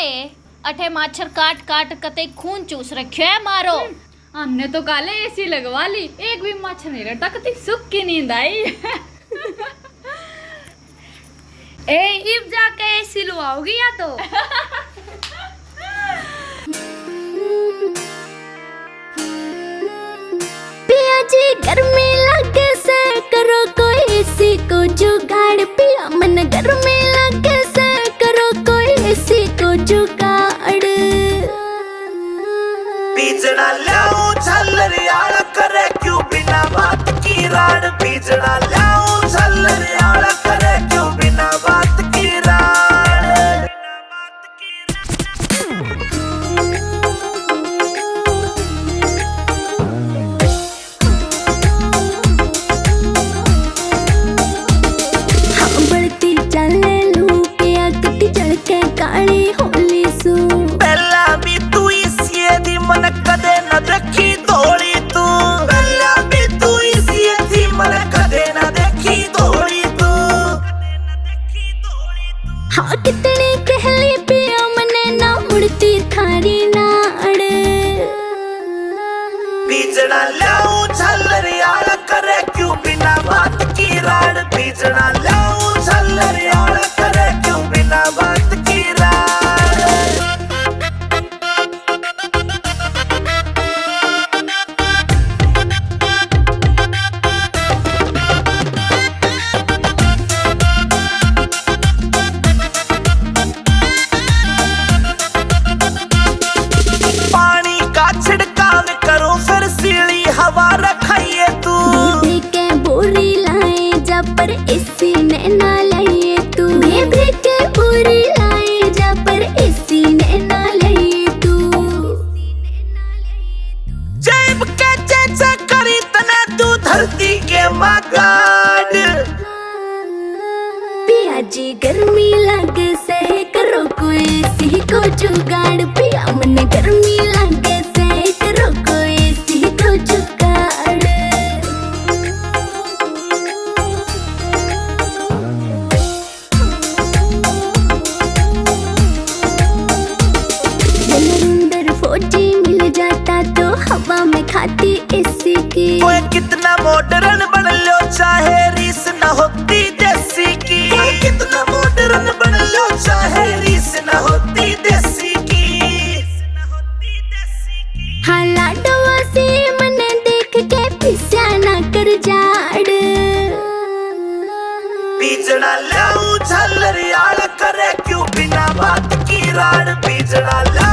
है? अठे माछर काट काट कते खून चूस रखियो है मारो। हमने तो काले एसी लगवा ली, एक भी मच्छर नहीं लड़ता, कति सुख की नींद आई। ए इब जाके एसी लुआओगी या तो। पिया जी गर्मी लगे से करो कोई एसी को जुगाड़। पिया मन गर्मी लगे से करो कोई एसी को जुगाड़। बीजना लाऊं झल्लरियाल करे क्यों बिना बात की राड। बीजना लाऊं झल्लरियाल करे क्यों बिना बात की राड। हाँ बढ़ती चले लू पिया कति चढ़के काली होली सू। पहला भी तू इसी दी मन कदे न देखी धोली तू। पहला भी तू इसी दी मन कदे न देखी धोली तू। हाँ कितनी कहली पिया मने ना मुड़ती थारी नाड़। बीजना लाऊं झल्लरियाल करे क्यों बिना बात की राड। बीजना लाऊं झल्लरियाल करे क्यों बिना बात की राड। पानी का छिड़काव करो फिर सीली हवा रखाइए तू। बेबी के बोरी लाए जा पर एसी ने ना लाइए तू। बेबी के बोरी लाए जा पर एसी ने ना लाइए तू। जेब के चेचा करी तने तू धरती के मगाड़। पिया जी गर्मी लगे से करो कोई एसी को जुगाड़। पिया मन गर्मी लगे से करो कोई एसी को जुगाड़। नरेंद्र फौजी मिल जाता तो हवा में खाती एसी की। ओए कितना मॉडर्न बन लो चाहे रीस न होती देसी की। ओए कितना मॉडर्न बन लो चाहे रीस न होती देसी की। हाँ लाडवा से मन देख के पिस्या ना कर जाड़। बीजना लाऊं झल्लरियाल करे क्यों बिना बात की राड। बीजना लाऊं